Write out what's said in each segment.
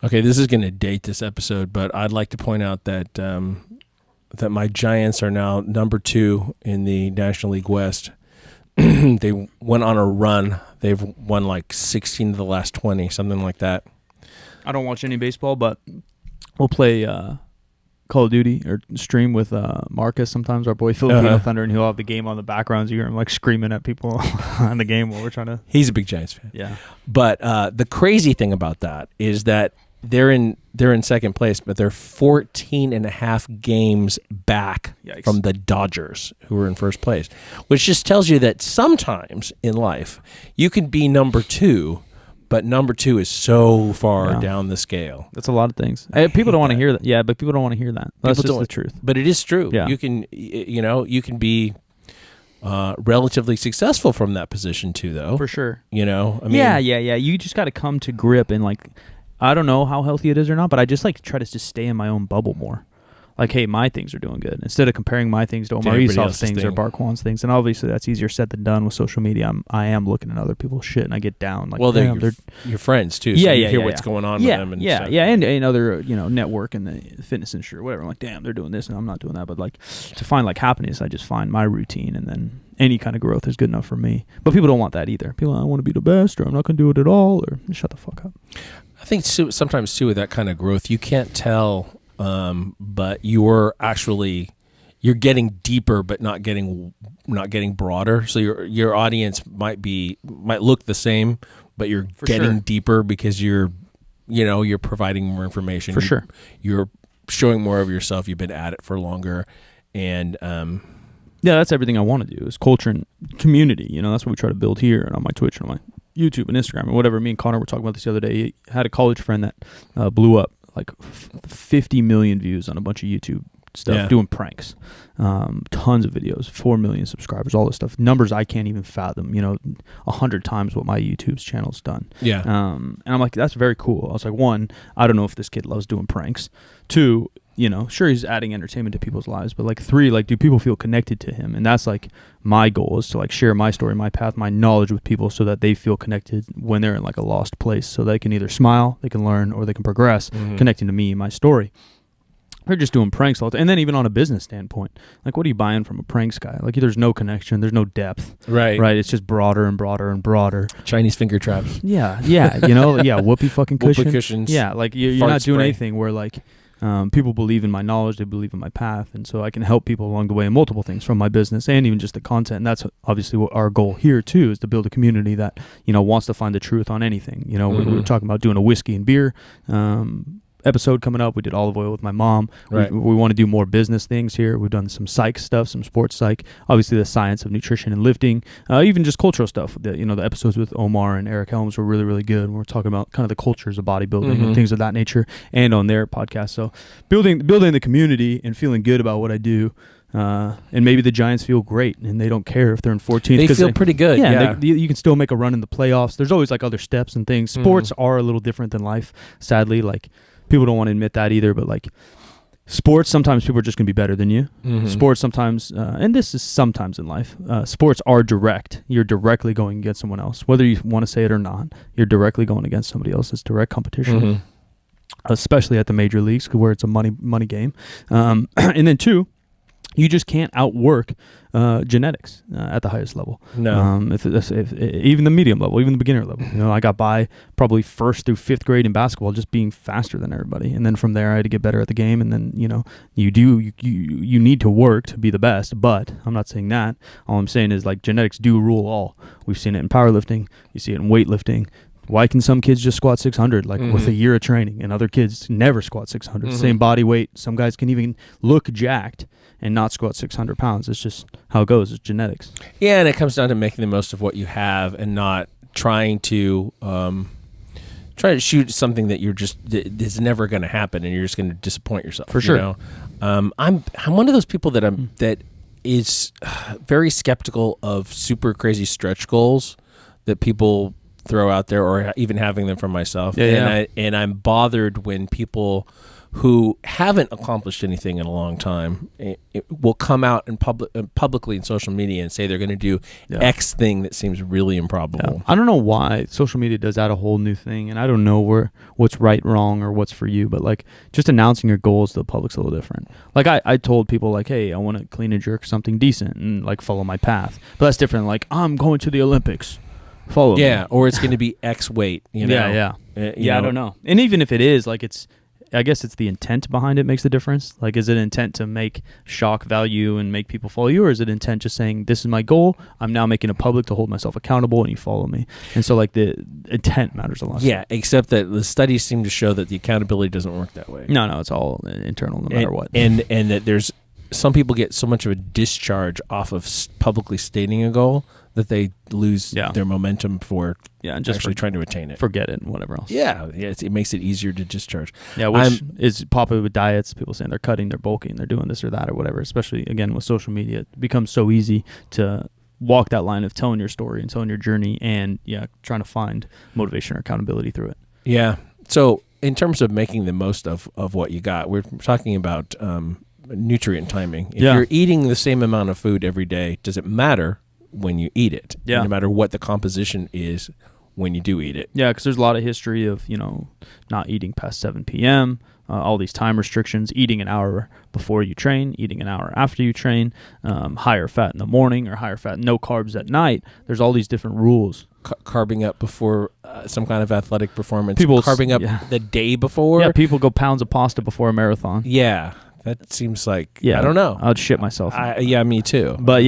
Okay, this is going to date this episode, but I'd like to point out that that my Giants are now number 2 in the National League West. They went on a run. They've won like 16 of the last 20, something like that. I don't watch any baseball, but we'll play Call of Duty or stream with Marcus sometimes, our boy Filipino Thunder, and he'll have the game on the background. So you hear him like screaming at people on the game while we're trying to. He's a big Giants fan. Yeah. But the crazy thing about that is that they're in second place, but they're 14 and a half games back from the Dodgers, who are in first place, which just tells you that sometimes in life you can be number 2, but number 2 is so far down the scale. That's a lot of things. People don't want to hear that. Yeah, but people don't want to hear that. That's just the truth. But it is true. Yeah. You can be relatively successful from that position too, though. For sure. I mean, yeah. You just got to come to grip and like, I don't know how healthy it is or not, but I just like to try to just stay in my own bubble more. Like, hey, my things are doing good. Instead of comparing my things to Omar Esau's things or Bart Kwan's things. And obviously that's easier said than done with social media. I am looking at other people's shit and I get down. Like, well, they're your friends too. So you hear what's going on with them. And stuff. And other, network in the fitness industry or whatever. I'm like, damn, they're doing this and I'm not doing that. But like to find like happiness, I just find my routine and then any kind of growth is good enough for me. But people don't want that either. People, I want to be the best or I'm not going to do it at all or shut the fuck up. I think sometimes too with that kind of growth, you can't tell, but you're getting deeper, but not getting broader. So your audience might look the same, but you're getting deeper because you're providing more information. For sure, you're showing more of yourself. You've been at it for longer, and that's everything I want to do is culture and community. That's what we try to build here and on my Twitch and on my YouTube and Instagram and whatever. Me and Connor were talking about this the other day. He had a college friend that blew up like 50 million views on a bunch of YouTube stuff, doing pranks, tons of videos, 4 million subscribers, all this stuff. Numbers I can't even fathom, 100 times what my YouTube's channel's done. Yeah. And I'm like, that's very cool. I was like, 1, I don't know if this kid loves doing pranks. 2, sure, he's adding entertainment to people's lives, but like 3, like, do people feel connected to him? And that's like my goal is to like share my story, my path, my knowledge with people so that they feel connected when they're in like a lost place, so they can either smile, they can learn, or they can progress, connecting to me, my story. They're just doing pranks all the time. And then even on a business standpoint, like, what are you buying from a pranks guy? Like, there's no connection, there's no depth. Right. It's just broader and broader and broader. Chinese finger traps. Yeah, whoopee fucking cushion. Whoopee cushions. Yeah, like you're not doing anything where like people believe in my knowledge, they believe in my path, and so I can help people along the way in multiple things from my business and even just the content. And that's obviously what our goal here too is to build a community that wants to find the truth on anything. We're talking about doing a whiskey and beer episode coming up. We did olive oil with my mom. Right. We want to do more business things here. We've done some psych stuff, some sports psych, obviously the science of nutrition and lifting, even just cultural stuff. The episodes with Omar and Eric Helms were really, really good. We're talking about kind of the cultures of bodybuilding and things of that nature, and on their podcast. So building the community and feeling good about what I do. And maybe the Giants feel great and they don't care if they're in 14th. They feel pretty good. Yeah. You can still make a run in the playoffs. There's always like other steps and things. Sports are a little different than life, sadly. Like, people don't want to admit that either, but like sports, sometimes people are just going to be better than you. Sports sometimes, and this is sometimes in life, sports are direct. You're directly going against someone else. Whether you want to say it or not, you're directly going against somebody else. It's direct competition, especially at the major leagues where it's a money game. And then 2, you just can't outwork genetics at the highest level. No. If even the medium level, even the beginner level. I got by probably 1st through 5th grade in basketball just being faster than everybody. And then from there I had to get better at the game. And then, you need to work to be the best. But I'm not saying that. All I'm saying is like genetics do rule all. We've seen it in powerlifting. You see it in weightlifting. Why can some kids just squat 600 with a year of training and other kids never squat 600? Same body weight. Some guys can even look jacked and not squat 600 pounds. It's just how it goes. It's genetics. Yeah, and it comes down to making the most of what you have and not trying to shoot something that is never going to happen and you're just going to disappoint yourself. For sure. I'm one of those people that is very skeptical of super crazy stretch goals that people throw out there, or even having them for myself. And I'm bothered when people who haven't accomplished anything in a long time will come out in publicly in social media and say they're going to do X thing that seems really improbable. Yeah. I don't know why social media does add a whole new thing, and I don't know what's right, wrong, or what's for you, but like just announcing your goals to the public's a little different. Like I told people like, hey, I want to clean and jerk something decent and like follow my path. But that's different. Like, I'm going to the Olympics. Follow me. Yeah, or it's going to be X weight, you know. I don't know. And even if it is, like I guess it's the intent behind it makes the difference. Like, is it intent to make shock value and make people follow you, or is it intent just saying, this is my goal, I'm now making it public to hold myself accountable, and you follow me? And so, like, the intent matters a lot. Yeah, except that the studies seem to show that the accountability doesn't work that way. No, it's all internal no matter what. And that there's some people get so much of a discharge off of publicly stating a goal that they lose their momentum for and just actually trying to attain it. Forget it and whatever else. Yeah, it makes it easier to discharge. Yeah, which is popular with diets. People saying they're cutting, they're bulking, they're doing this or that or whatever. Especially, again, with social media, it becomes so easy to walk that line of telling your story and telling your journey and, trying to find motivation or accountability through it. Yeah. So in terms of making the most of what you got, we're talking about nutrient timing. If you're eating the same amount of food every day, does it matter when you eat it? No matter what the composition is when you do eat it. Yeah, because there's a lot of history of, not eating past 7 p.m., all these time restrictions, eating an hour before you train, eating an hour after you train, higher fat in the morning or higher fat, no carbs at night. There's all these different rules. Carbing up before some kind of athletic performent. People carbing up the day before. Yeah, people go pounds of pasta before a marathon. Yeah. That seems like, I don't know. I'd shit myself. Me too. But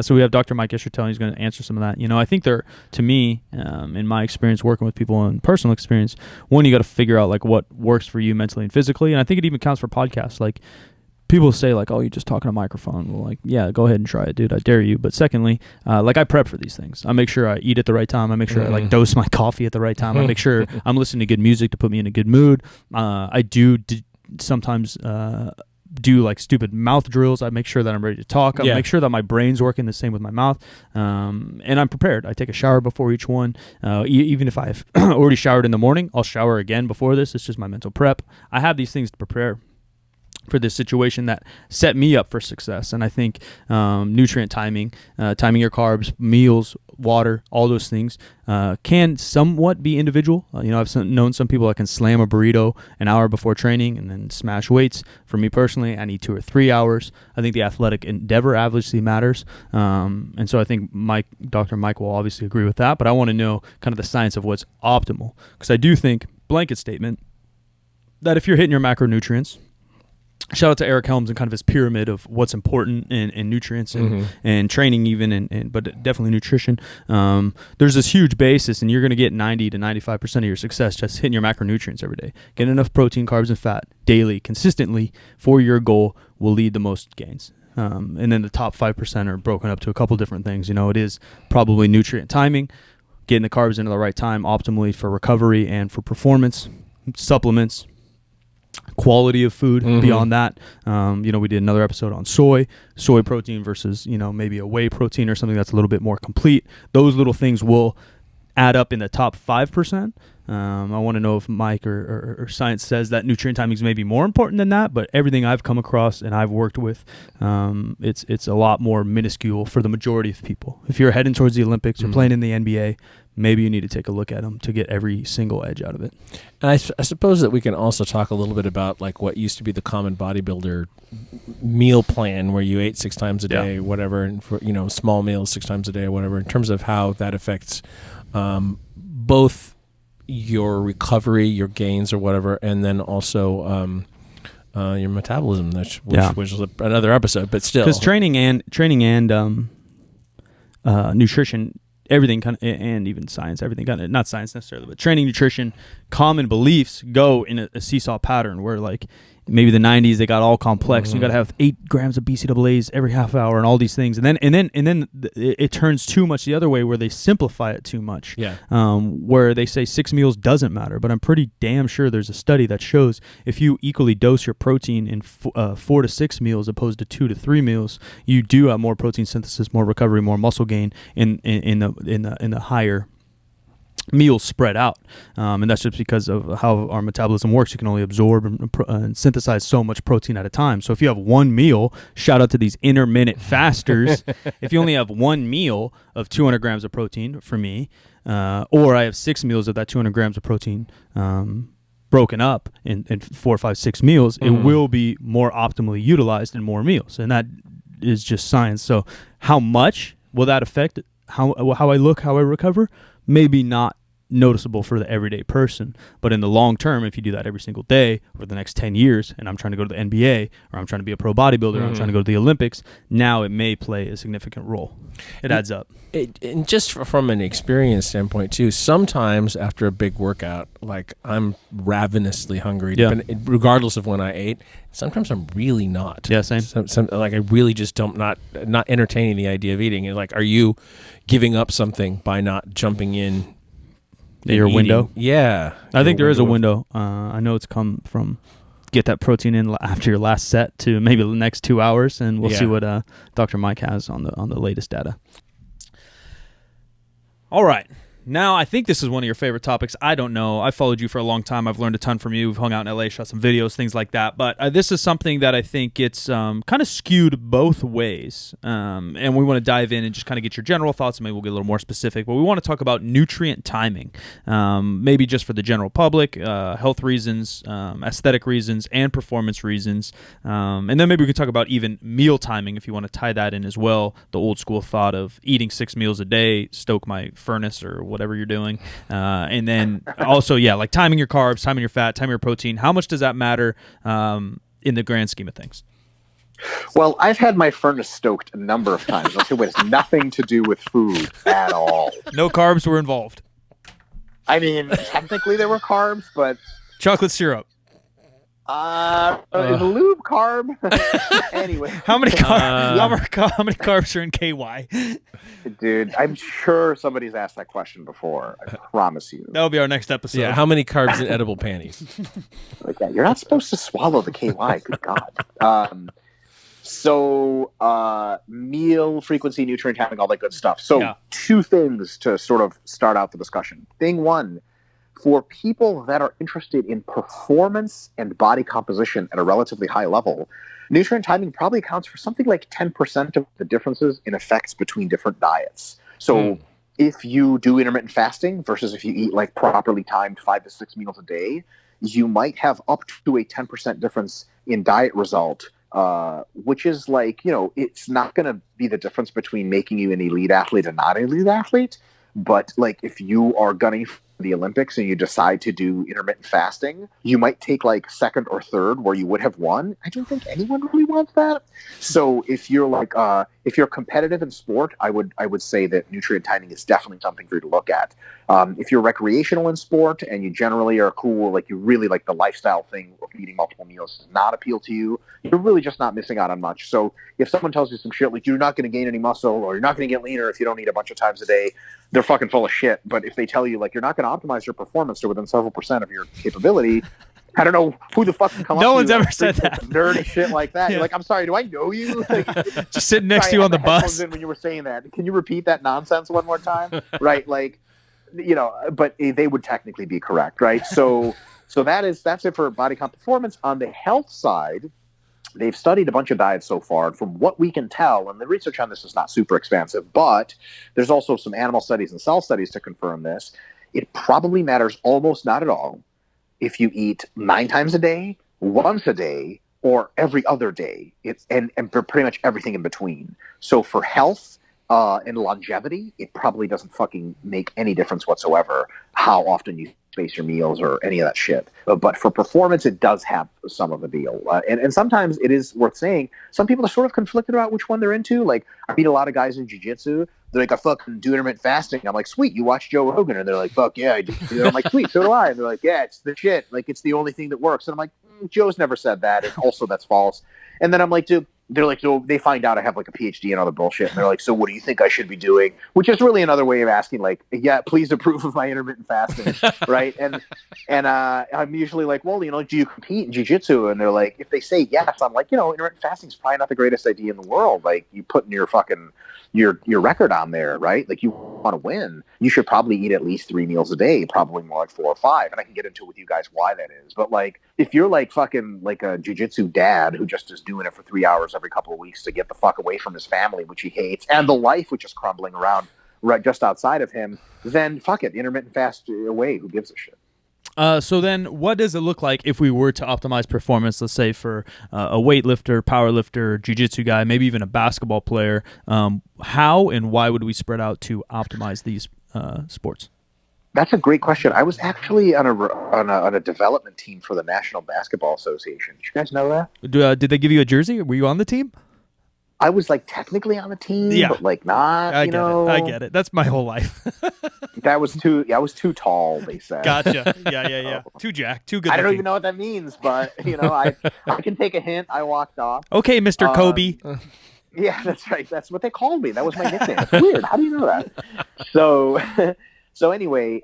so we have Dr. Mike Israetel. He's going to answer some of that. I think to me, in my experience working with people and personal experience, one, you got to figure out like what works for you mentally and physically. And I think it even counts for podcasts. Like people say like, oh, you're just talking to a microphone. Well, like, yeah, go ahead and try it, dude. I dare you. But secondly, like I prep for these things. I make sure I eat at the right time. I make sure I like dose my coffee at the right time. I make sure I'm listening to good music to put me in a good mood. I do sometimes do like stupid mouth drills. I make sure that I'm ready to talk. I make sure that my brain's working the same with my mouth. And I'm prepared. I take a shower before each one. Even if I've already showered in the morning, I'll shower again before this. It's just my mental prep. I have these things to prepare for this situation that set me up for success. And I think nutrient timing, timing your carbs, meals, water, all those things can somewhat be individual. I've known some people that can slam a burrito an hour before training and then smash weights. For me personally, I need 2 or 3 hours. I think the athletic endeavor obviously matters. And so I think Dr. Mike will obviously agree with that, but I want to know kind of the science of what's optimal. Because I do think, blanket statement, that if you're hitting your macronutrients, shout out to Eric Helms and kind of his pyramid of what's important in nutrients and training even, but definitely nutrition. There's this huge basis, and you're going to get 90 to 95% of your success just hitting your macronutrients every day. Getting enough protein, carbs, and fat daily, consistently for your goal will lead the most gains. And then the top 5% are broken up to a couple different things. It is probably nutrient timing, getting the carbs into the right time optimally for recovery and for performance, supplements, quality of food beyond that. We did another episode on soy protein versus, maybe a whey protein or something that's a little bit more complete. Those little things will add up in the top 5%. I want to know if Mike or science says that nutrient timing is maybe more important than that, but everything I've come across and I've worked with, it's a lot more minuscule for the majority of people. If you're heading towards the Olympics, you're playing in the NBA, maybe you need to take a look at them to get every single edge out of it. And I suppose that we can also talk a little bit about like what used to be the common bodybuilder meal plan where you ate 6 times a day, whatever, and for small meals 6 times a day or whatever, in terms of how that affects both your recovery, your gains or whatever, and then also your metabolism, which was another episode, but still. Because training and nutrition, everything kind of, and even science, everything kind of, not science necessarily, but training, nutrition, common beliefs go in a seesaw pattern where like maybe the 90s they got all complex. You got to have 8 grams of BCAAs every half hour and all these things, and then it turns too much the other way where they simplify it too much. Where they say 6 meals doesn't matter, but I'm pretty damn sure there's a study that shows if you equally dose your protein in 4 to 6 meals opposed to 2 to 3 meals, you do have more protein synthesis, more recovery, more muscle gain in the higher meals spread out, and that's just because of how our metabolism works. You can only absorb and synthesize so much protein at a time. So if you have one meal, shout out to these intermittent fasters. If you only have one meal of 200 grams of protein, for me, or I have 6 meals of that 200 grams of protein broken up in 4, 5, 6 meals, it will be more optimally utilized in more meals, and that is just science. So how much will that affect how I look, how I recover? Maybe not noticeable for the everyday person, but in the long term, if you do that every single day for the next 10 years, and I'm trying to go to the NBA, or I'm trying to be a pro bodybuilder, or I'm trying to go to the Olympics, now it may play a significant role. It adds up. And just from an experience standpoint too, sometimes after a big workout, like I'm ravenously hungry, regardless of when I ate. Sometimes I'm really not. Yeah, same. Like I really just don't not entertaining the idea of eating. And like, are you giving up something by not jumping in? Your window? Yeah. I think there is a window. I know it's come from get that protein in after your last set to maybe the next 2 hours, and we'll see what Dr. Mike has on the latest data. All right. Now, I think this is one of your favorite topics. I don't know. I followed you for a long time. I've learned a ton from you. We've hung out in LA, shot some videos, things like that. But this is something that I think it's kind of skewed both ways. And we want to dive in and just kind of get your general thoughts, and maybe we'll get a little more specific. But we want to talk about nutrient timing, maybe just for the general public, health reasons, aesthetic reasons, and performance reasons. And then maybe we can talk about even meal timing if you want to tie that in as well. The old school thought of eating 6 meals a day, stoke my furnace or whatever you're doing. And then also, like timing your carbs, timing your fat, timing your protein. How much does that matter in the grand scheme of things? Well, I've had my furnace stoked a number of times. It has nothing to do with food at all. No carbs were involved. I mean, technically there were carbs, but... Chocolate syrup. Is lube carb? Anyway. How many carbs are in KY? Dude, I'm sure somebody's asked that question before. I promise you. That'll be our next episode. Yeah, how many carbs in edible panties? Like that. You're not supposed to swallow the KY. Good God. Meal frequency, nutrient timing, all that good stuff. So 2 things to sort of start out the discussion. Thing 1, for people that are interested in performance and body composition at a relatively high level, nutrient timing probably accounts for something like 10% of the differences in effects between different diets. So if you do intermittent fasting versus if you eat like properly timed 5 to 6 meals a day, you might have up to a 10% difference in diet result, which is like, it's not going to be the difference between making you an elite athlete and not an elite athlete. But like if you are gunning for the Olympics and you decide to do intermittent fasting, you might take like 2nd or 3rd where you would have won. I don't think anyone really wants that. So if you're like if you're competitive in sport, I would say that nutrient timing is definitely something for you to look at. If you're recreational in sport and you generally are cool, like you really like the lifestyle thing of eating multiple meals does not appeal to you, you're really just not missing out on much. So if someone tells you some shit like you're not going to gain any muscle or you're not going to get leaner if you don't eat a bunch of times a day, they're fucking full of shit. But if they tell you like you're not going to optimize your performance to within several % of your capability, I don't know who the fuck can come up to you. No one's ever said that. Nerdy shit like that. You're like, I'm sorry, do I know you? Like, just sitting next to you on the bus. When you were saying that, can you repeat that nonsense one more time? Right, like, but they would technically be correct, right? So that's it for body comp performance. On the health side, they've studied a bunch of diets so far, and from what we can tell, and the research on this is not super expansive, but there's also some animal studies and cell studies to confirm this. It probably matters almost not at all if you eat 9 times a day, once a day, or every other day. And for pretty much everything in between. So for health and longevity, it probably doesn't fucking make any difference whatsoever how often you space your meals or any of that shit. But for performance, it does have some of a deal. And sometimes it is worth saying, some people are sort of conflicted about which one they're into. Like, I meet a lot of guys in jiu-jitsu. They're like, I fucking do intermittent fasting. I'm like, sweet, you watch Joe Rogan? And they're like, fuck yeah, I do. And I'm like, sweet, so do I. And they're like, yeah, it's the shit. Like, it's the only thing that works. And I'm like, Joe's never said that. And also that's false. And then I'm like, dude, they're like, so they find out I have like a PhD and other bullshit, and they're like, so what do you think I should be doing? Which is really another way of asking, like, yeah, please approve of my intermittent fasting, right? And I'm usually like, well, do you compete in jiu-jitsu? And they're like, if they say yes, I'm like, intermittent fasting is probably not the greatest idea in the world. Like, you putting your fucking your record on there, right? Like, you want to win, you should probably eat at least 3 meals a day, probably more like 4 or 5. And I can get into with you guys why that is. But like, if you're like fucking like a jiu-jitsu dad who just is doing it for 3 hours every couple of weeks to get the fuck away from his family, which he hates, and the life which is crumbling around right just outside of him, then fuck it, intermittent fast away. Who gives a shit? So then what does it look like if we were to optimize performance, let's say for a weightlifter, powerlifter, jiu-jitsu guy, maybe even a basketball player? How and why would we spread out to optimize these sports? That's a great question. I was actually on a development team for the National Basketball Association. Did you guys know that? Did they give you a jersey? Were you on the team? I was like technically on the team, but like not. I get it. That's my whole life. I was too tall, they said. Gotcha. Yeah. Too jacked. Too good. I don't even know what that means, but I can take a hint. I walked off. Okay, Mr. Kobe. Yeah, that's right. That's what they called me. That was my nickname. It's weird. How do you know that? So anyway,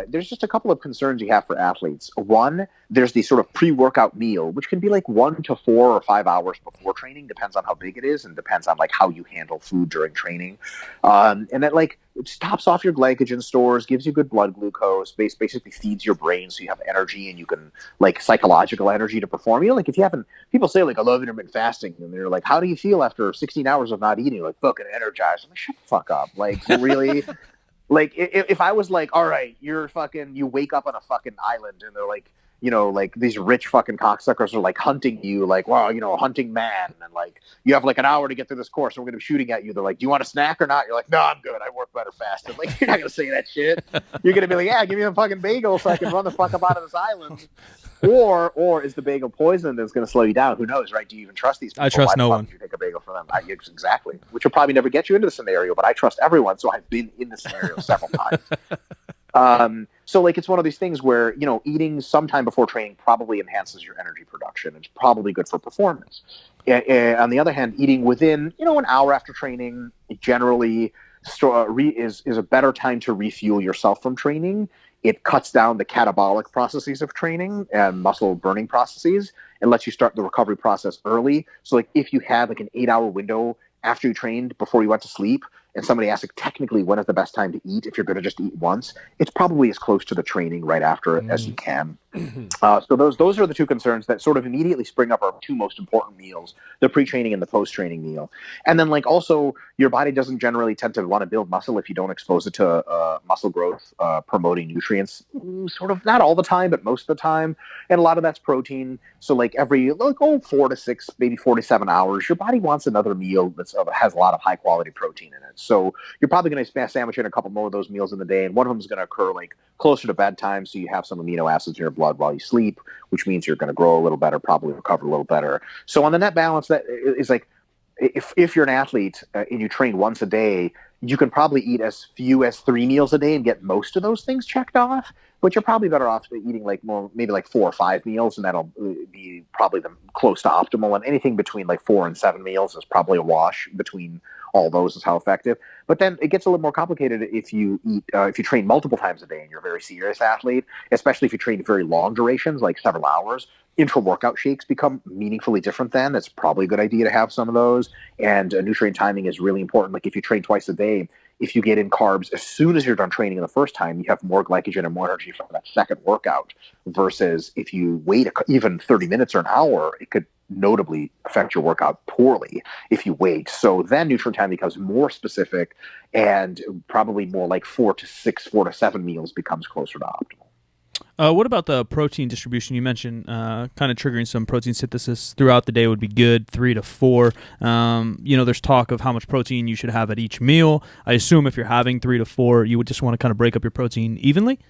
there's just a couple of concerns you have for athletes. One, there's the sort of pre-workout meal, which can be like 1 to 4 or 5 hours before training, depends on how big it is and depends on like how you handle food during training. And that like it tops off your glycogen stores, gives you good blood glucose, basically feeds your brain so you have energy and you can like psychological energy to perform. Like if you haven't, people say like I love intermittent fasting, and they're like, how do you feel after 16 hours of not eating? Like fucking energized. I'm like, shut the fuck up. Like really. Like, if I was like, all right, you wake up on a fucking island and they're like, like these rich fucking cocksuckers are like hunting you, like, wow, a hunting man. And like, you have like an hour to get through this course and we're going to be shooting at you. They're like, do you want a snack or not? You're like, no, I'm good. I work better fasted. Like, you're not going to say that shit. You're going to be like, yeah, give me a fucking bagel so I can run the fuck up out of this island. Or is the bagel poison that's going to slow you down? Who knows, right? Do you even trust these people? I trust no one. Would you take a bagel from them? Exactly. Which will probably never get you into the scenario, but I trust everyone, so I've been in the scenario several times. So like it's one of these things where, eating sometime before training probably enhances your energy production. It's probably good for performance. On the other hand, eating within, an hour after training generally is a better time to refuel yourself from training. It cuts down the catabolic processes of training and muscle burning processes and lets you start the recovery process early. So like if you have like an 8-hour window after you trained before you went to sleep, and somebody asks, like, technically, when is the best time to eat if you're going to just eat once? It's probably as close to the training right after as you can. So those are the two concerns that sort of immediately spring up our two most important meals, the pre-training and the post-training meal. And then like also your body doesn't generally tend to want to build muscle if you don't expose it to muscle growth promoting nutrients, sort of not all the time, but most of the time. And a lot of that's protein. So like every 4 to 6, maybe 4 to 7 hours, your body wants another meal that has a lot of high quality protein in it. So you're probably going to sandwich in a couple more of those meals in the day. And one of them is going to occur like closer to bedtime. So you have some amino acids in your blood while you sleep, which means you're going to grow a little better, probably recover a little better. So on the net balance, that is like, if you're an athlete and you train once a day, you can probably eat as few as 3 meals a day and get most of those things checked off. But you're probably better off eating like maybe like 4 or 5 meals, and that'll be probably close to optimal. And anything between like 4 and 7 meals is probably a wash between all those is how effective. But then it gets a little more complicated if you eat, if you train multiple times a day and you're a very serious athlete, especially if you train very long durations, like several hours. Intra-workout shakes become meaningfully different then. It's probably a good idea to have some of those. And nutrient timing is really important. Like if you train twice a day, if you get in carbs as soon as you're done training the first time, you have more glycogen and more energy for that second workout, versus if you wait even 30 minutes or an hour, it could notably affect your workout poorly if you wait. So then nutrient time becomes more specific, and probably more like 4 to 7 meals becomes closer to optimal. What about the protein distribution? You mentioned kind of triggering some protein synthesis throughout the day would be good, 3 to 4. There's talk of how much protein you should have at each meal. I assume if you're having 3 to 4, you would just want to kind of break up your protein evenly?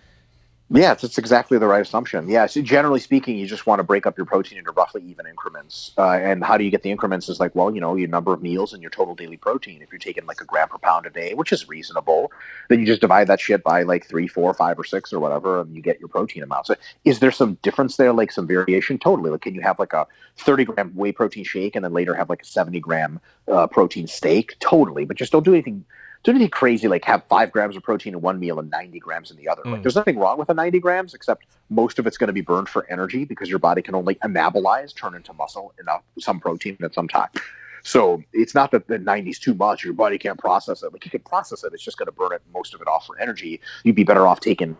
Yeah, that's exactly the right assumption. Yeah, so generally speaking, you just want to break up your protein into roughly even increments. And how do you get the increments is like, well, your number of meals and your total daily protein. If you're taking like a gram per pound a day, which is reasonable, then you just divide that shit by like 3, 4, 5, or 6 or whatever, and you get your protein amount. So is there some difference there, like some variation? Totally. Like, can you have like a 30-gram whey protein shake and then later have like a 70-gram protein steak? Totally. But just don't do anything crazy, like have 5 grams of protein in one meal and 90 grams in the other. Like, there's nothing wrong with the 90 grams, except most of it's going to be burned for energy because your body can only anabolize, turn into muscle, enough some protein at some time. So it's not that the 90 is too much, your body can't process it. Like, you can process it, it's just going to burn it, most of it off for energy. You'd be better off taking,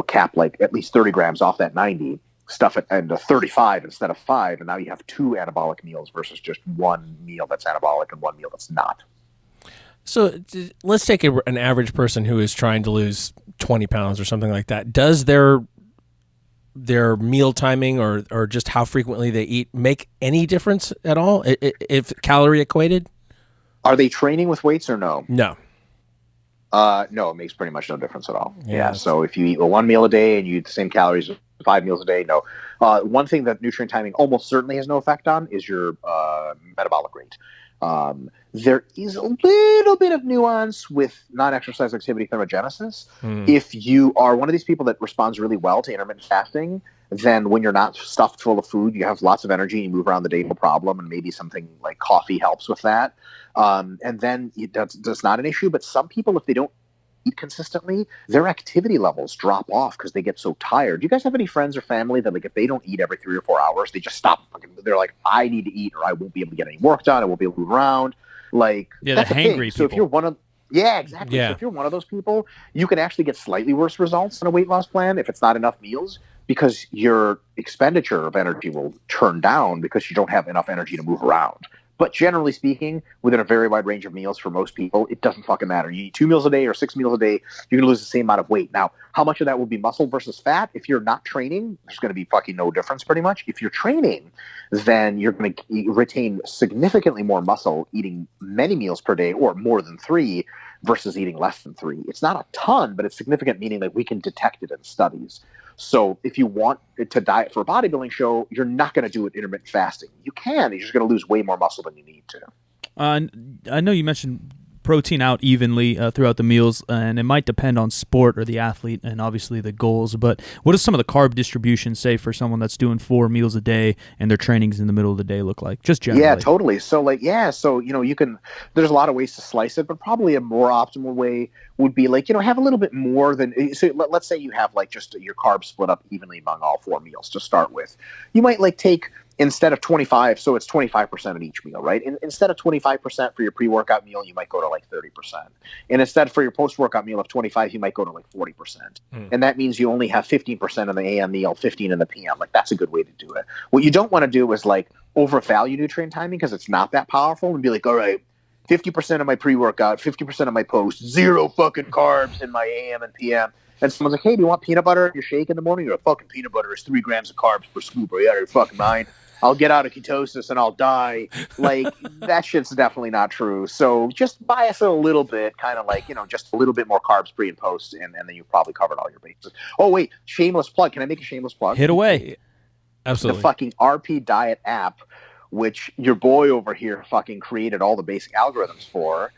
cap like at least 30 grams off that 90, stuff it into 35 instead of 5, and now you have 2 anabolic meals versus just one meal that's anabolic and one meal that's not. So let's take an average person who is trying to lose 20 pounds or something like that. Does their meal timing or just how frequently they eat make any difference at all, if calorie equated? Are they training with weights or no? No. No, it makes pretty much no difference at all. Yeah. So if you eat one meal a day and you eat the same calories 5 meals a day, no. One thing that nutrient timing almost certainly has no effect on is your metabolic rate. There is a little bit of nuance with non-exercise activity thermogenesis. If you are one of these people that responds really well to intermittent fasting, then when you're not stuffed full of food, you have lots of energy, you move around the day, no problem, and maybe something like coffee helps with that. And then that's not an issue. But some people, if they don't eat consistently, their activity levels drop off because they get so tired. Do you guys have any friends or family that, like, if they don't eat every 3 or 4 hours, they just stop? They're like, I need to eat or I won't be able to get any work done. I won't be able to move around. Like, yeah, that's the hangry people. So if you're one of exactly. Yeah. So if you're one of those people, you can actually get slightly worse results on a weight loss plan if it's not enough meals, because your expenditure of energy will turn down because you don't have enough energy to move around. But generally speaking, within a very wide range of meals for most people, it doesn't fucking matter. You eat 2 meals a day or 6 meals a day, you're going to lose the same amount of weight. Now, how much of that will be muscle versus fat? If you're not training, there's going to be fucking no difference pretty much. If you're training, then you're going to retain significantly more muscle eating many meals per day or more than 3 versus eating less than 3. It's not a ton, but it's significant, meaning that we can detect it in studies. So if you want to diet for a bodybuilding show, you're not going to do it intermittent fasting. You can. You're just going to lose way more muscle than you need to. I know you mentioned protein out evenly throughout the meals, and it might depend on sport or the athlete and obviously the goals, but what does some of the carb distribution say for someone that's doing 4 meals a day and their trainings in the middle of the day look like, just generally? Yeah, totally. So you can, there's a lot of ways to slice it, but probably a more optimal way would be like, have a little bit more than, so let's say you have like just your carbs split up evenly among all 4 meals to start with. You might like take, instead of 25, so it's 25% of each meal, right? And instead of 25% for your pre-workout meal, you might go to like 30%. And instead for your post-workout meal of 25, you might go to like 40%. And that means you only have 15% in the AM meal, 15 in the PM. Like, that's a good way to do it. What you don't want to do is like overvalue nutrient timing, because it's not that powerful, and be like, all right, 50% of my pre-workout, 50% of my post, 0 fucking carbs in my AM and PM. And someone's like, hey, do you want peanut butter in your shake in the morning? You're like, fucking peanut butter is 3 grams of carbs per scoop. Are you out of your fucking mind? I'll get out of ketosis and I'll die. Like, that shit's definitely not true. So just bias it a little bit, kind of like, just a little bit more carbs pre and post, and then you've probably covered all your bases. Oh, wait, shameless plug. Can I make a shameless plug? Hit away. Absolutely. The fucking RP Diet app, which your boy over here fucking created all the basic algorithms for,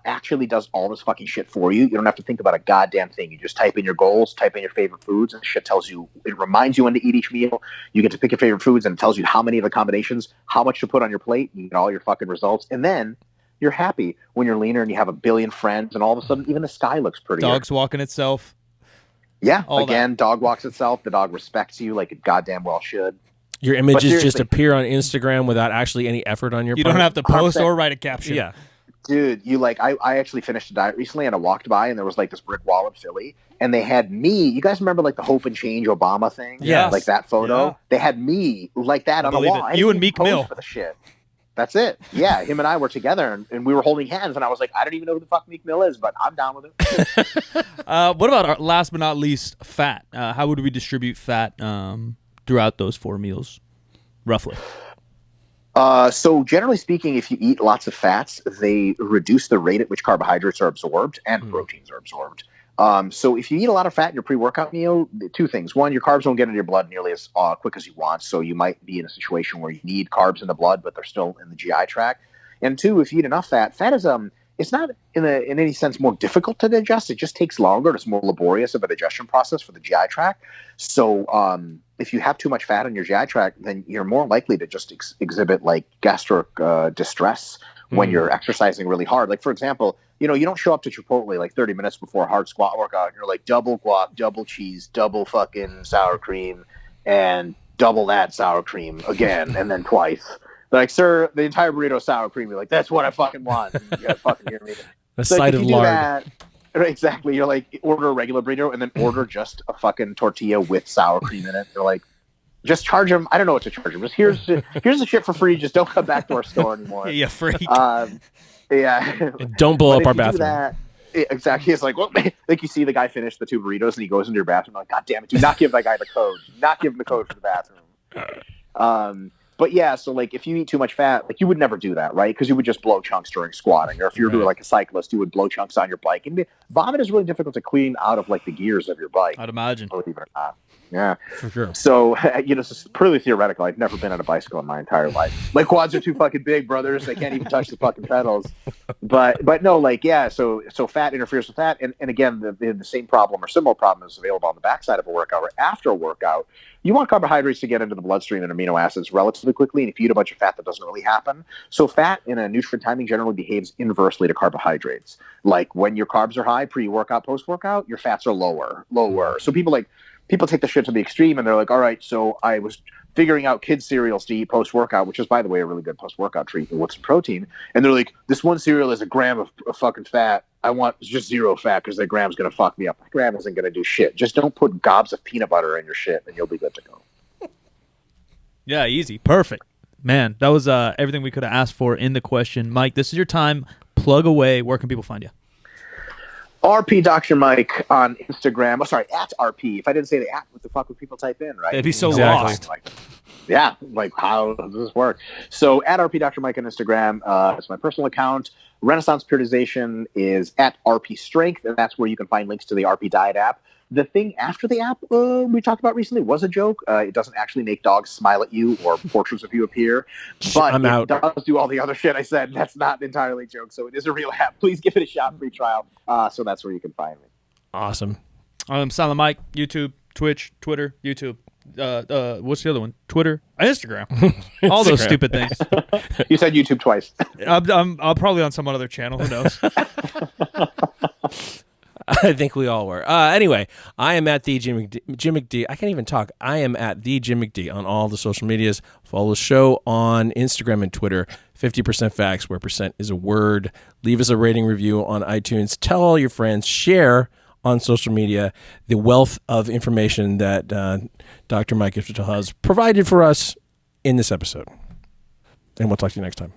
actually does all this fucking shit for you. You don't have to think about a goddamn thing. You just type in your goals, type in your favorite foods, and shit tells you, it reminds you when to eat each meal. You get to pick your favorite foods, and it tells you how many of the combinations, how much to put on your plate. You get all your fucking results. And then you're happy when you're leaner and you have a billion friends, and all of a sudden even the sky looks prettier. Dog's walking itself. Yeah, again, dog walks itself. The dog respects you like it goddamn well should. Your images just appear on Instagram without actually any effort on your part. You don't have to post or write a caption. Yeah. Dude, I actually finished a diet recently, and I walked by, and there was like this brick wall in Philly, and they had me. You guys remember like the Hope and Change Obama thing? Yes. Like that photo? Yeah. They had me like that on the wall. You and Meek Mill. For the shit. That's it. Yeah, him and I were together, and we were holding hands, and I was like, I don't even know who the fuck Meek Mill is, but I'm down with it. What about our last but not least, fat? How would we distribute fat throughout those 4 meals, roughly? So generally speaking, if you eat lots of fats, they reduce the rate at which carbohydrates are absorbed and proteins are absorbed. So if you eat a lot of fat in your pre-workout meal, two things. One, your carbs won't get into your blood nearly as quick as you want. So you might be in a situation where you need carbs in the blood, but they're still in the GI tract. And two, if you eat enough fat, fat is it's not in any sense more difficult to digest. It just takes longer. It's more laborious of a digestion process for the GI tract. So if you have too much fat in your GI tract, then you're more likely to just exhibit like gastric distress when you're exercising really hard. Like, for example, you don't show up to Chipotle like 30 minutes before a hard squat workout and you're like double guac, double cheese, double fucking sour cream, and double that sour cream again, and then twice. They're like, sir, the entire burrito is sour cream. You're like, that's what I fucking want. And you gotta fucking hear me. A side of lard. That, exactly. You're like, order a regular burrito and then order just a fucking tortilla with sour cream in it. They're like, just charge them. I don't know what to charge them. Just here's the shit for free. Just don't come back to our store anymore. Yeah, freak. Yeah. And don't blow up our bathroom. Exactly. It's like, well, like you see the guy finish the 2 burritos and he goes into your bathroom. Like, God damn it, do not give that guy the code. Do not give him the code for the bathroom. But yeah, so like if you eat too much fat, like you would never do that, right? Because you would just blow chunks during squatting. Or if you're doing like a cyclist, you would blow chunks on your bike. And vomit is really difficult to clean out of like the gears of your bike. I'd imagine. Believe it or not. Yeah, for sure. So it's purely theoretical. I've never been on a bicycle in my entire life. My quads are too fucking big, brothers. They can't even touch the fucking pedals. But no, like so fat interferes with that, and again, the same problem or similar problem is available on the backside of a workout or after a workout. You want carbohydrates to get into the bloodstream and amino acids relatively quickly, and if you eat a bunch of fat, that doesn't really happen. So fat in a nutrient timing generally behaves inversely to carbohydrates. Like when your carbs are high pre-workout, post-workout, your fats are lower. So people take the shit to the extreme and they're like, all right, so I was figuring out kids cereals to eat post-workout, which is, by the way, a really good post-workout treat with some protein. And they're like, this one cereal is a gram of fucking fat. I want just 0 fat because the gram's going to fuck me up. The gram isn't going to do shit. Just don't put gobs of peanut butter in your shit and you'll be good to go. Yeah, easy. Perfect. Man, that was everything we could have asked for in the question. Mike, this is your time. Plug away. Where can people find you? RP Dr. Mike on Instagram. Oh, sorry, at RP. If I didn't say the at, what the fuck would people type in, right? They'd be so lost. Like how does this work? So at RP Dr. Mike on Instagram, it's my personal account. Renaissance Periodization is at RP Strength, and that's where you can find links to the RP Diet app. The thing after the app we talked about recently was a joke. It doesn't actually make dogs smile at you or portraits of you appear, but it does do all the other shit I said. That's not entirely a joke, so it is a real app. Please give it a shot, free trial. So that's where you can find me. Awesome. Silent Mike, YouTube, Twitch, Twitter, YouTube. What's the other one? Twitter, Instagram. All those stupid things. You said YouTube twice. I'm probably on some other channel. Who knows? I think we all were. Anyway, I am at the Jim McD. I can't even talk. I am at the Jim McD on all the social medias. Follow the show on Instagram and Twitter. 50% facts, where percent is a word. Leave us a rating review on iTunes. Tell all your friends. Share on social media the wealth of information that Dr. Mike Israetel has provided for us in this episode. And we'll talk to you next time.